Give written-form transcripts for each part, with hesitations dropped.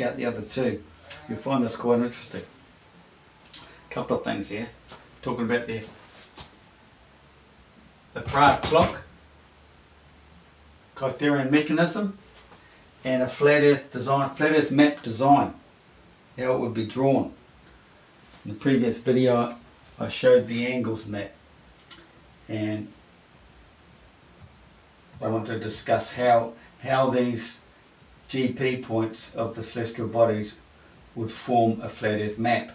out the other two. You'll find this quite interesting. A couple of things here. Talking about the Prague clock, Cytherean mechanism, and a flat earth design, flat earth map design, how it would be drawn. In the previous video I showed the angles in that, and I want to discuss how these GP points of the celestial bodies would form a flat earth map.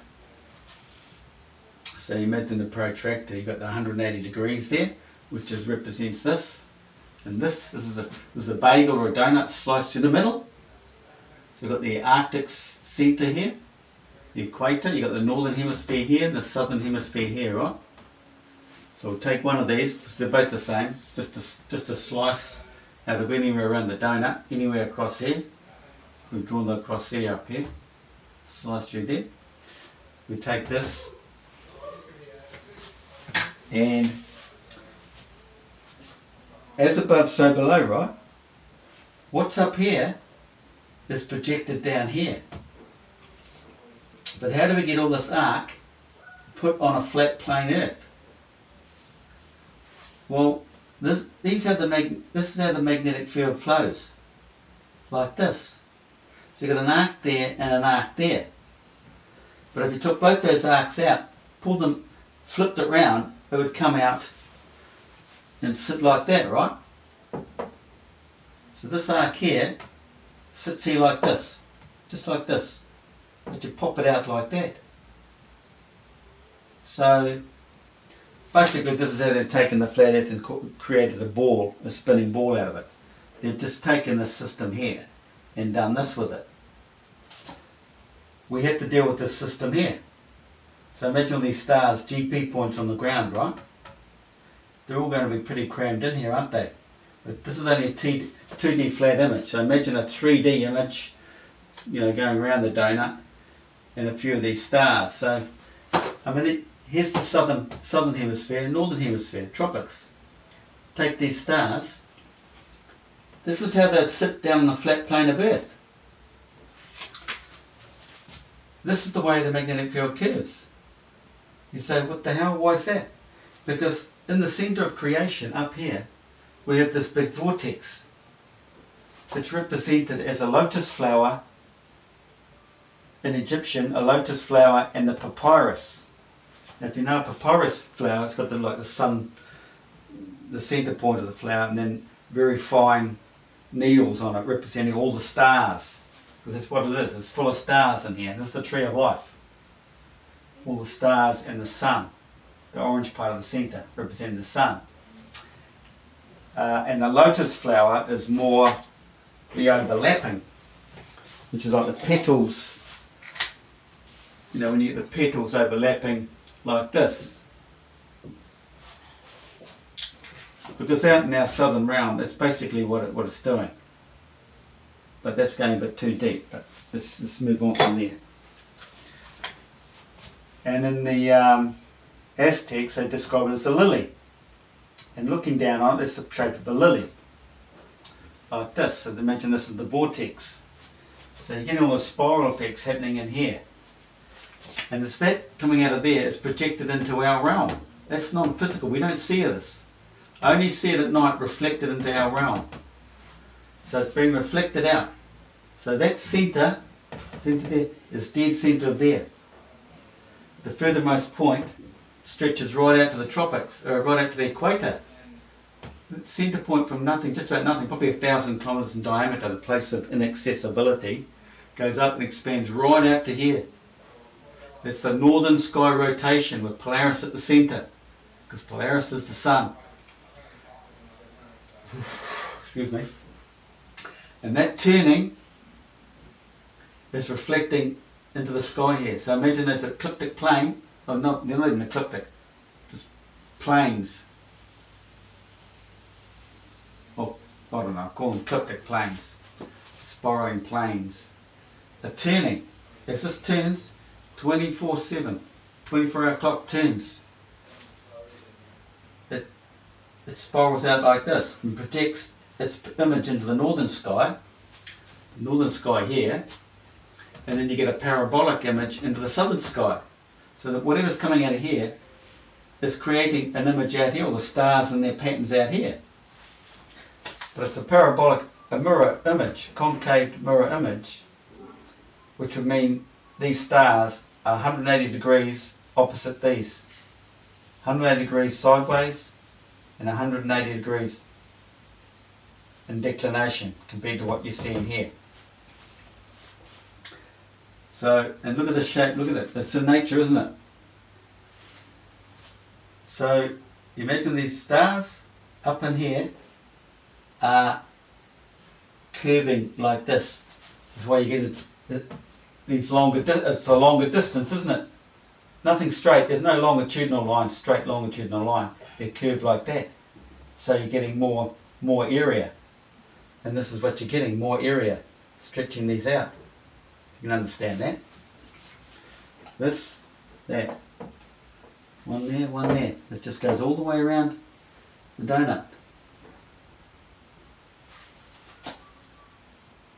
So you imagine the protractor, you've got the 180 degrees there, which represents this, and this is a bagel or a donut sliced through the middle. So you've got the Arctic centre here, the equator, you've got the northern hemisphere here and the southern hemisphere here, right? So we'll take one of these, because they're both the same. It's just a slice out of anywhere around the donut, anywhere across here. We've drawn the cross there up here, slice through there. We take this, and as above, so below, right? What's up here is projected down here. But how do we get all this arc put on a flat plane Earth? Well, this is how the magnetic field flows, like this. So you've got an arc there and an arc there. But if you took both those arcs out, pulled them, flipped it round, it would come out and sit like that, right? So this arc here sits here like this, just like this. But you pop it out like that. So basically this is how they've taken the flat earth and created a ball, a spinning ball out of it. They've just taken this system here and done this with it. We have to deal with this system here. So imagine these stars, GP points on the ground, right? They're all going to be pretty crammed in here, aren't they? But this is only a 2D flat image. So imagine a 3D image, you know, going around the donut and a few of these stars. So, I mean, here's the southern hemisphere, northern hemisphere, tropics. Take these stars. This is how they sit down on the flat plane of Earth. This is the way the magnetic field curves. You say, what the hell, why is that? Because in the centre of creation, up here, we have this big vortex. It's represented as a lotus flower, in Egyptian, a lotus flower and the papyrus. Now, if you know a papyrus flower, it's got the sun, the centre point of the flower, and then very fine needles on it representing all the stars. Because that's what it is, it's full of stars in here. This is the tree of life. All the stars and the sun. The orange part of the centre representing the sun. And the lotus flower is more the overlapping, which is like the petals. You know, when you get the petals overlapping like this. Because out in our southern realm, that's basically what it's doing. But that's going a bit too deep. But let's move on from there. And in the Aztecs, they describe it as a lily. And looking down on it, it's the shape of a lily. Like this. So imagine this is the vortex. So you're getting all the spiral effects happening in here. And it's that coming out of there is projected into our realm. That's non-physical. We don't see this. I only see it at night reflected into our realm. So it's being reflected out. So that centre there is dead centre of there. The furthermost point stretches right out to the tropics, or right out to the equator. The centre point from nothing, just about nothing, probably 1,000 kilometres in diameter, the place of inaccessibility, goes up and expands right out to here. That's the northern sky rotation with Polaris at the centre, because Polaris is the sun. Excuse me. And that turning is reflecting into the sky here. So imagine there's an ecliptic plane, or not, they're not even ecliptic, just planes. Or, I don't know, I call them ecliptic planes, spiraling planes. They're turning. As this turns, 24/7, 24-hour clock turns. It spirals out like this and projects its image into the northern sky here, and then you get a parabolic image into the southern sky. So that whatever's coming out of here is creating an image out here, or the stars and their patterns out here. But it's a parabolic, a mirror image, concave mirror image, which would mean these stars are 180 degrees opposite these. 180 degrees sideways and 180 degrees in declination compared to what you're seeing here. So, and look at the shape, look at it, it's in nature, isn't it? So, imagine these stars up in here are curving like this. That's why you get these longer, it's a longer distance, isn't it? Nothing straight, there's no longitudinal line, straight longitudinal line. They're curved like that. So you're getting more area. And this is what you're getting, more area, stretching these out. You can understand that. This, that. One there, one there. It just goes all the way around the donut.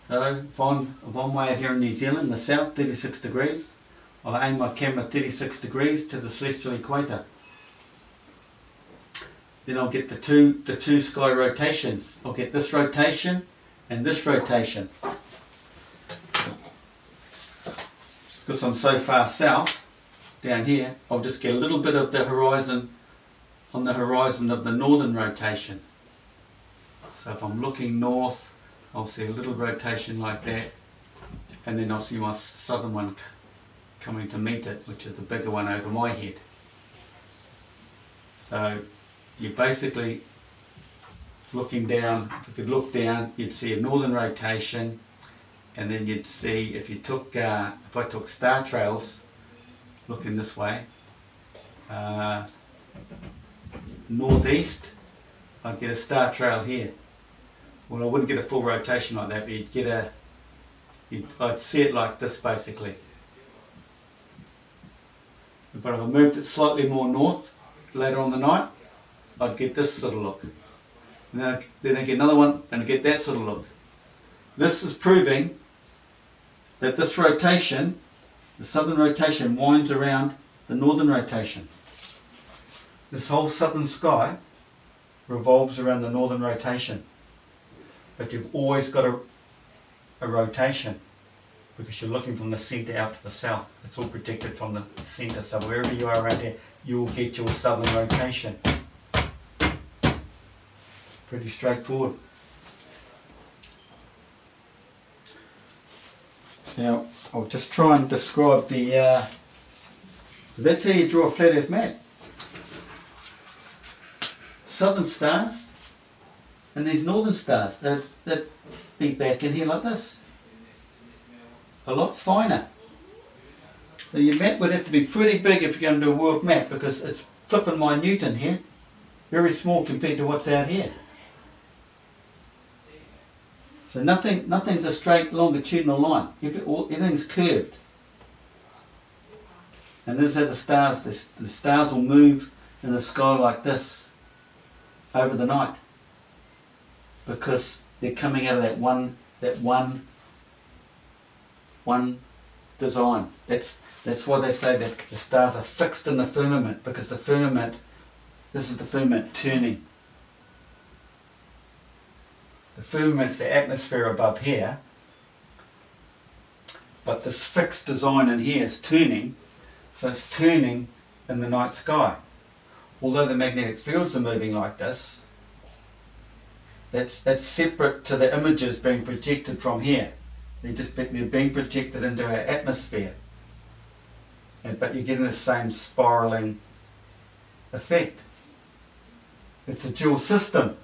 So if I'm way out here in New Zealand, the south, 36 degrees, I'll aim my camera 36 degrees to the celestial equator. Then I'll get the two sky rotations. I'll get this rotation and this rotation. Because I'm so far south, down here, I'll just get a little bit of the horizon, on the horizon of the northern rotation. So if I'm looking north, I'll see a little rotation like that, and then I'll see my southern one coming to meet it, which is the bigger one over my head. So you're basically looking down. If you could look down, you'd see a northern rotation, and then you'd see, if you took, if I took star trails, looking this way, northeast, I'd get a star trail here. Well, I wouldn't get a full rotation like that, but you'd get I'd see it like this basically. But if I moved it slightly more north later on the night, I'd get this sort of look. And then I'd get another one and I'd get that sort of look. This is proving that this rotation, the southern rotation, winds around the northern rotation. This whole southern sky revolves around the northern rotation. But you've always got a rotation, because you're looking from the centre out to the south. It's all projected from the centre, so wherever you are around here, you will get your southern rotation. Pretty straightforward. Now, I'll just try and describe the, so that's how you draw a flat earth map. Southern stars and these northern stars, they'd be back in here like this. A lot finer. So your map would have to be pretty big if you're going to do a world map, because it's flipping minute in here. Very small compared to what's out here. So nothing's a straight longitudinal line. Everything's curved. And this is how the stars will move in the sky like this over the night, because they're coming out of that one design. That's why they say that the stars are fixed in the firmament, because the firmament, this is the firmament turning. The firmament's the atmosphere above here, but this fixed design in here is turning, so it's turning in the night sky. Although the magnetic fields are moving like this, that's separate to the images being projected from here. They're being projected into our atmosphere, but you're getting the same spiraling effect. It's a dual system.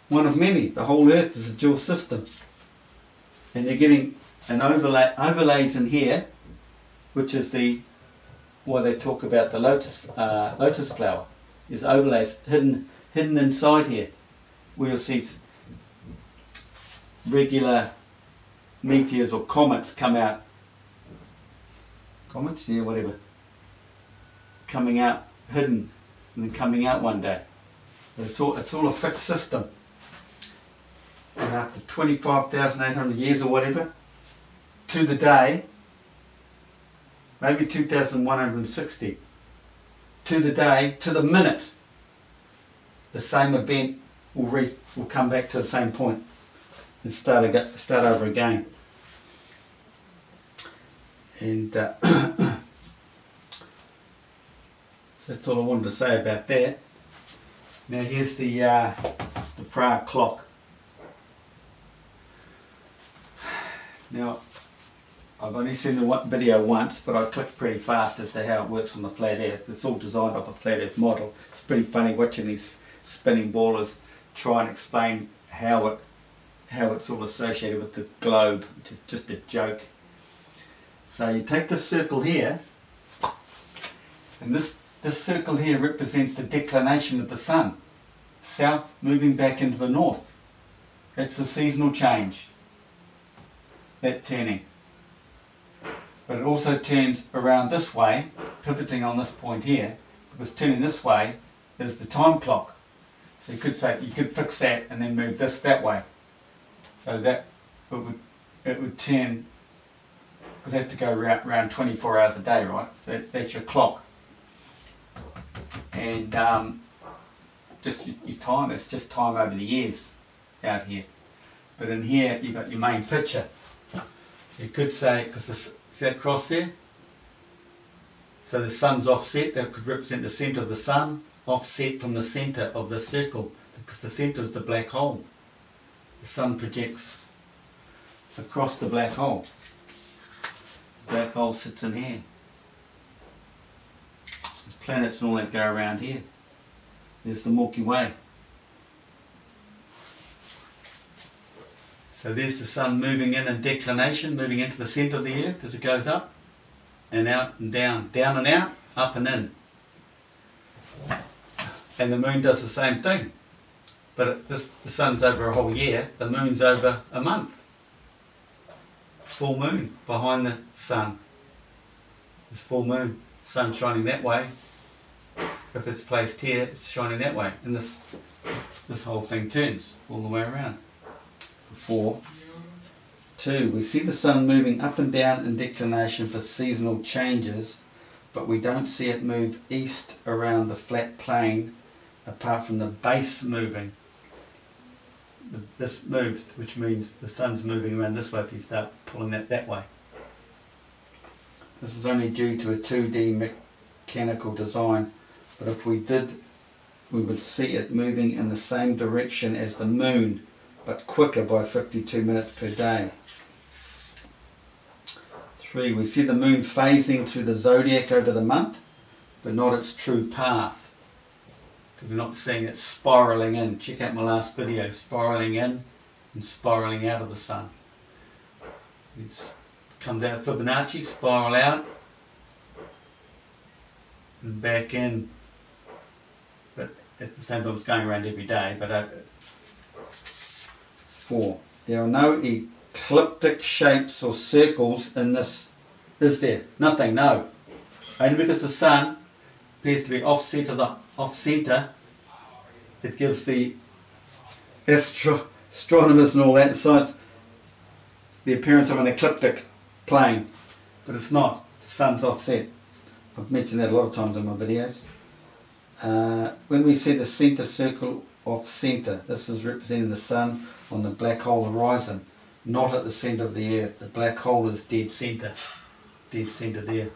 One of many. The whole Earth is a dual system. And you're getting an overlays in here, which is why they talk about the lotus flower. There's overlays hidden inside here, where you'll see regular meteors or comets come out. Comets? Yeah, whatever. Coming out hidden and then coming out one day. But it's all a fixed system. And after 25,800 years or whatever, to the day, maybe 2,160, to the day, to the minute, the same event will come back to the same point and start over again. And that's all I wanted to say about that. Now here's the Prague clock. Now I've only seen the video once, but I clicked pretty fast as to how it works on the flat earth. It's all designed off a flat earth model. It's pretty funny watching these spinning ballers try and explain how it's all associated with the globe, which is just a joke. So you take this circle here, and this circle here represents the declination of the sun, south moving back into the north. That's the seasonal change, that turning. But it also turns around this way, pivoting on this point here, because turning this way is the time clock. So you could fix that and then move this that way. So that it would turn, because it has to go around 24 hours a day, right? So that's your clock. And just your time, it's just time over the years out here. But in here you've got your main picture. So you could say, because see that cross there? So the sun's offset, that could represent the centre of the sun, offset from the centre of the circle, because the centre is the black hole. The sun projects across the black hole. The black hole sits in here. There's planets and all that go around here. There's the Milky Way. So there's the sun moving in declination, moving into the centre of the earth as it goes up and out and down, down and out, up and in. And the moon does the same thing. But the sun's over a whole year, the moon's over a month. Full moon behind the sun. There's full moon, sun shining that way. If it's placed here, it's shining that way. And this whole thing turns all the way around. 4. 2. We see the sun moving up and down in declination for seasonal changes, but we don't see it move east around the flat plane apart from the base moving. This moves, which means the sun's moving around this way if you start pulling that way. This is only due to a 2D mechanical design, but if we did, we would see it moving in the same direction as the moon, but quicker by 52 minutes per day. 3. We see the moon phasing through the zodiac over the month, but not its true path. We're not seeing it spiralling in. Check out my last video, spiralling in and spiralling out of the sun. It comes out of Fibonacci, spiral out and back in, but at the same time it's going around every day. But 4. There are no ecliptic shapes or circles in this, is there? Nothing, no. Only because the sun appears to be off centre, it gives the astronomers and all that science the appearance of an ecliptic plane, but it's not. The sun's offset. I've mentioned that a lot of times in my videos. When we see the centre circle off centre, this is representing the sun on the black hole horizon, not at the centre of the earth. The black hole is dead centre there.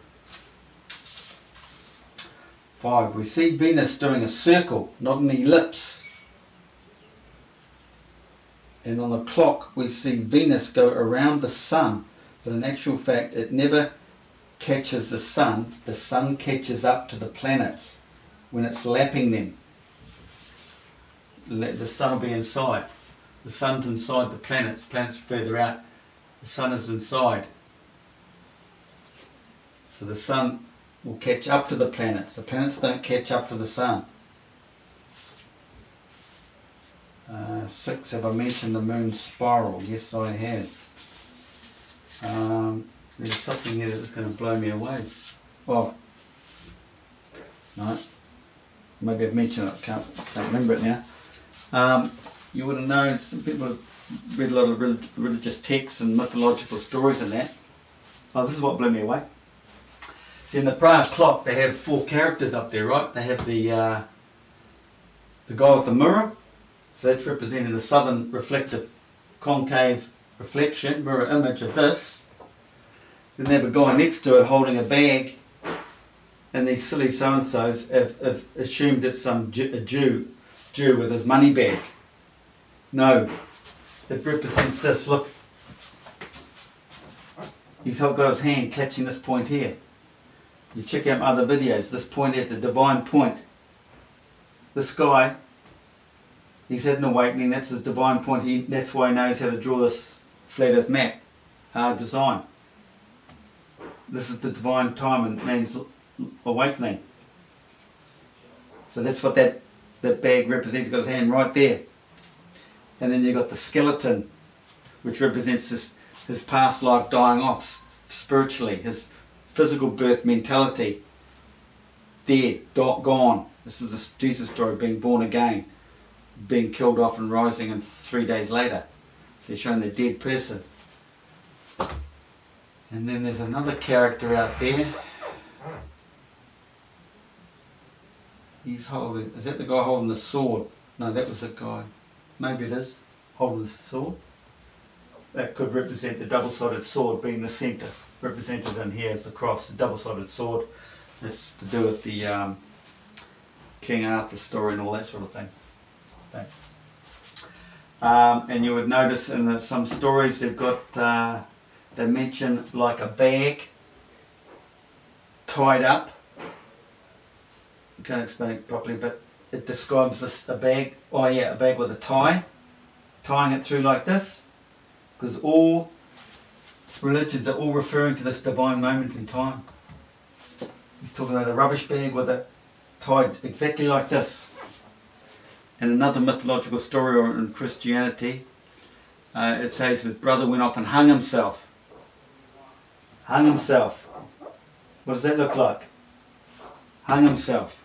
5. We see Venus doing a circle, not an ellipse. And on the clock we see Venus go around the sun, but in actual fact it never catches the sun catches up to the planets when it's lapping them. The sun will be inside. The sun's inside the planets are further out. The sun is inside. So the sun will catch up to the planets. The planets don't catch up to the sun. 6. Have I mentioned the moon's spiral? Yes, I have. There's something here that's going to blow me away. Well, no. Maybe I've mentioned it. I can't remember it now. You would have known, some people have read a lot of religious texts and mythological stories and that. Oh, this is what blew me away. See, in the Prague clock, they have 4 characters up there, right? They have the guy with the mirror, so that's representing the southern reflective concave reflection, mirror image of this. Then they have a guy next to it holding a bag, and these silly so-and-sos have assumed it's some Jew with his money bag. No, it represents this, look. He's got his hand catching this point here. You check out my other videos, this point here is a divine point. This guy, he's had an awakening, that's his divine point. That's why he knows how to draw this flat earth map, design. This is the divine time and man's awakening. So that's what that bag represents. He's got his hand right there. And then you've got the skeleton, which represents his past life dying off spiritually, his physical birth mentality, dead, gone. This is the Jesus story, being born again, being killed off and rising and 3 days later. So he's showing the dead person. And then there's another character out there. He's holding, is that the guy holding the sword? No, that was the guy. Maybe it is, holding the sword. That could represent the double-sided sword being the centre. Represented in here as the cross, the double-sided sword. It's to do with the King Arthur story and all that sort of thing. And you would notice in some stories they've got, they mention like a bag tied up. I can't explain it properly, but it describes this, a bag, oh yeah, a bag with a tie, tying it through like this, because all religions are all referring to this divine moment in time. He's talking about a rubbish bag with it tied exactly like this. And another mythological story or in Christianity, it says his brother went off and hung himself. Hung himself. What does that look like? Hung himself.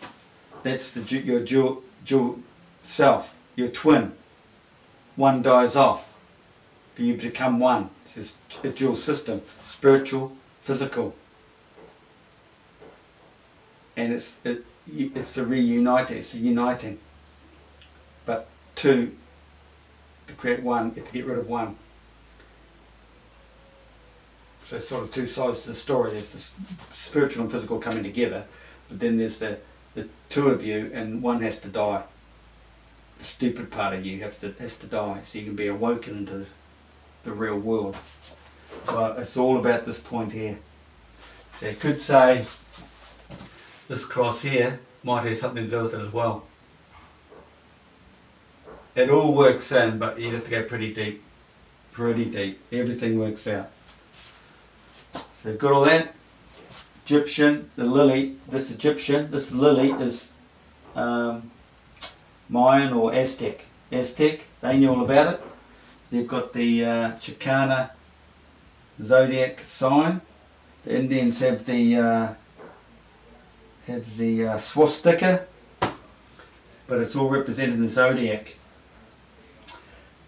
That's your dual self, your twin. One dies off. For you become one. It's a dual system, spiritual, physical. And it's the reuniting, it's the uniting. But two, to create one, you have to get rid of one. So it's sort of two sides to the story. There's the spiritual and physical coming together, but then there's the two of you, and one has to die. The stupid part of you has to die, so you can be awoken into the real world. But it's all about this point here. So you could say this cross here might have something to do with it as well. It all works in, but you have to go pretty deep. Pretty deep. Everything works out. So you've got all that. Egyptian, the lily, this Egyptian, this lily is Mayan or Aztec. Aztec, they knew all about it. They've got the Chicana zodiac sign. The Indians have the swastika, but it's all represented in the zodiac.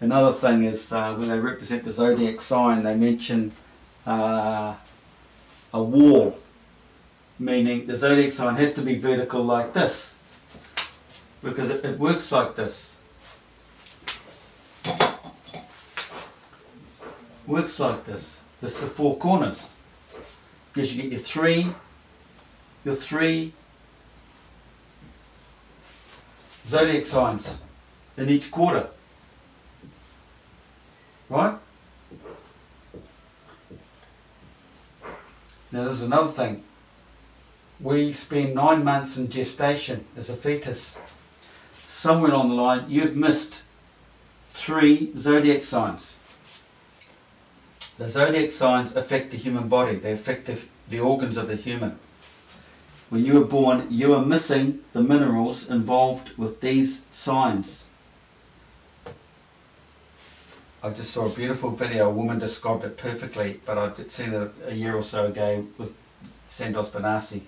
Another thing is when they represent the zodiac sign, they mention a wall, meaning the zodiac sign has to be vertical like this, because it works like this. Works like this. This is the four corners. Because you get your three zodiac signs in each quarter. Right? Now there's another thing. We spend 9 months in gestation as a fetus. Somewhere along the line you've missed 3 zodiac signs. The zodiac signs affect the human body. They affect the organs of the human. When you were born, you were missing the minerals involved with these signs. I just saw a beautiful video. A woman described it perfectly, but I did seen it a year or so ago with Sandos Banasi.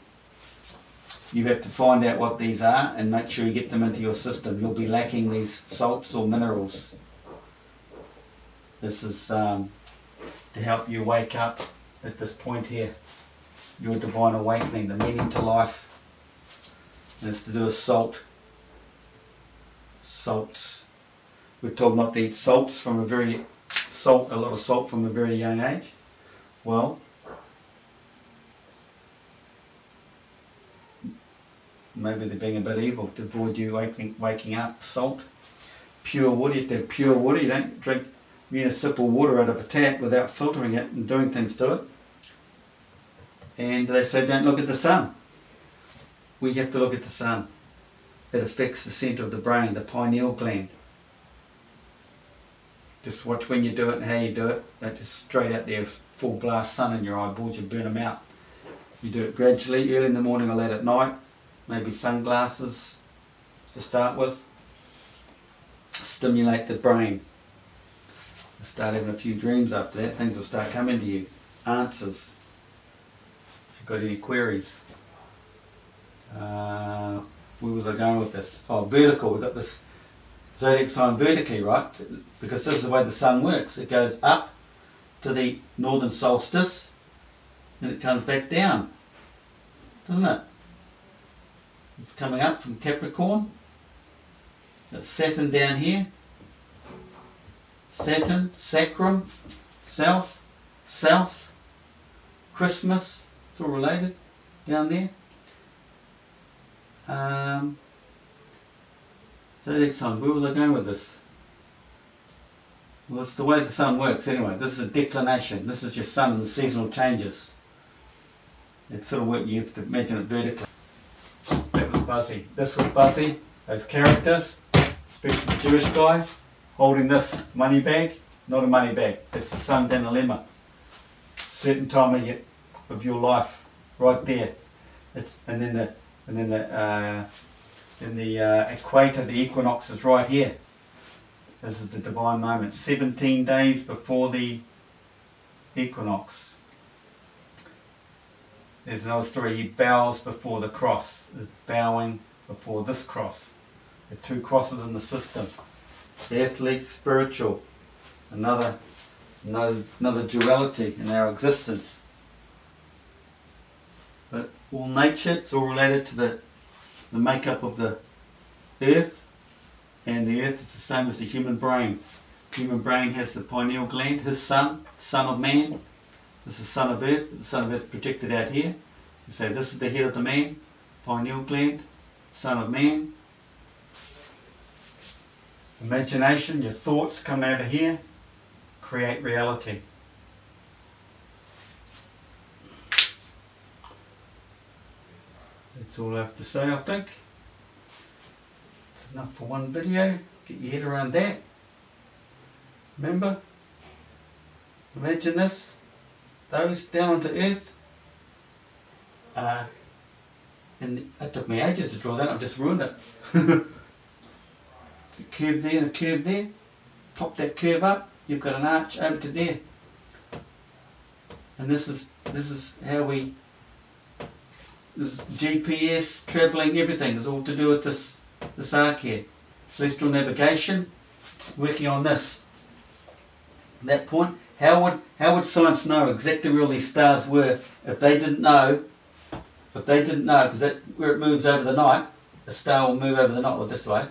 You have to find out what these are and make sure you get them into your system. You'll be lacking these salts or minerals. This is to help you wake up at this point here. Your divine awakening, the meaning to life. And it's to do with salt. Salts. We're told not to eat salts from a lot of salt from a very young age. Well, maybe they're being a bit evil to avoid you waking up. Salt. Pure water, you have to have pure water. You don't drink municipal water out of a tap without filtering it and doing things to it. And they say don't look at the sun. We have to look at the sun. It affects the centre of the brain, the pineal gland. Just watch when you do it and how you do it. Don't just straight out there full blast sun in your eyeballs, you burn them out. You do it gradually, early in the morning or late at night. Maybe sunglasses to start with. Stimulate the brain. Start having a few dreams after that. Things will start coming to you. Answers. If you've got any queries. Where was I going with this? Oh, vertical. We've got this zodiac sign vertically, right? Because this is the way the sun works. It goes up to the northern solstice and it comes back down. Doesn't it? It's coming up from Capricorn. It's Saturn down here. Saturn, sacrum, south, Christmas. It's all related down there. Zodiac sign, where was I going with this? Well, it's the way the sun works anyway. This is a declination. This is your sun and the seasonal changes. It's sort of what you have to imagine it vertically. That was Buzzy. This was Buzzy. Those characters. Speaks to the Jewish guy holding this money bag. Not a money bag. It's the sun's analemma. Certain time of your life, right there. And then the equator, the equinox is right here. This is the divine moment. 17 days before the equinox. There's another story. He bows before the cross. Bowing before this cross. The two crosses in the system. Earthly, spiritual. Another duality in our existence. But all nature, it's all related to the makeup of the earth. And the earth is the same as the human brain. The human brain has the pineal gland, his son of man. This is son of earth, but the son of earth is projected out here. You say this is the head of the man, pineal gland, son of man. Imagination, your thoughts come out of here, create reality. That's all I have to say, I think. It's enough for one video. Get your head around that. Remember? Imagine this. Those down onto earth. And it took me ages to draw that. I've just ruined it. A curve there and a curve there. Pop that curve up. You've got an arch over to there. And this is how we. This GPS, travelling, everything is all to do with this arc here. Celestial navigation, working on this. At that point, how would science know exactly where all these stars were if they didn't know? If they didn't know, because where it moves over the night, a star will move over the night, or this way.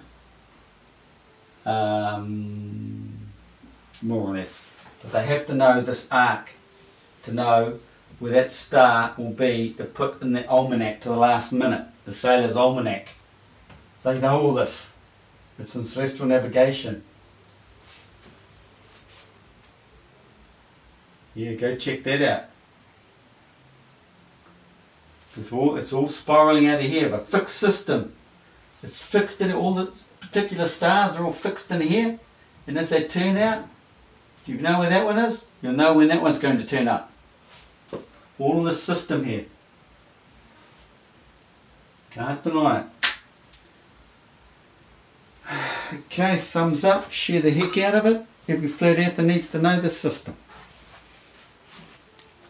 More or less. But they have to know this arc to know where that star will be to put in the almanac to the last minute, the sailor's almanac. They know all this. It's in celestial navigation. Yeah, go check that out. It's all spiralling out of here, a fixed system. It's fixed in all the particular stars are all fixed in here, and as they turn out, do you know where that one is? You'll know when that one's going to turn up. All this system here. Can't deny it. Okay, thumbs up, share the heck out of it. Every flat earther needs to know this system.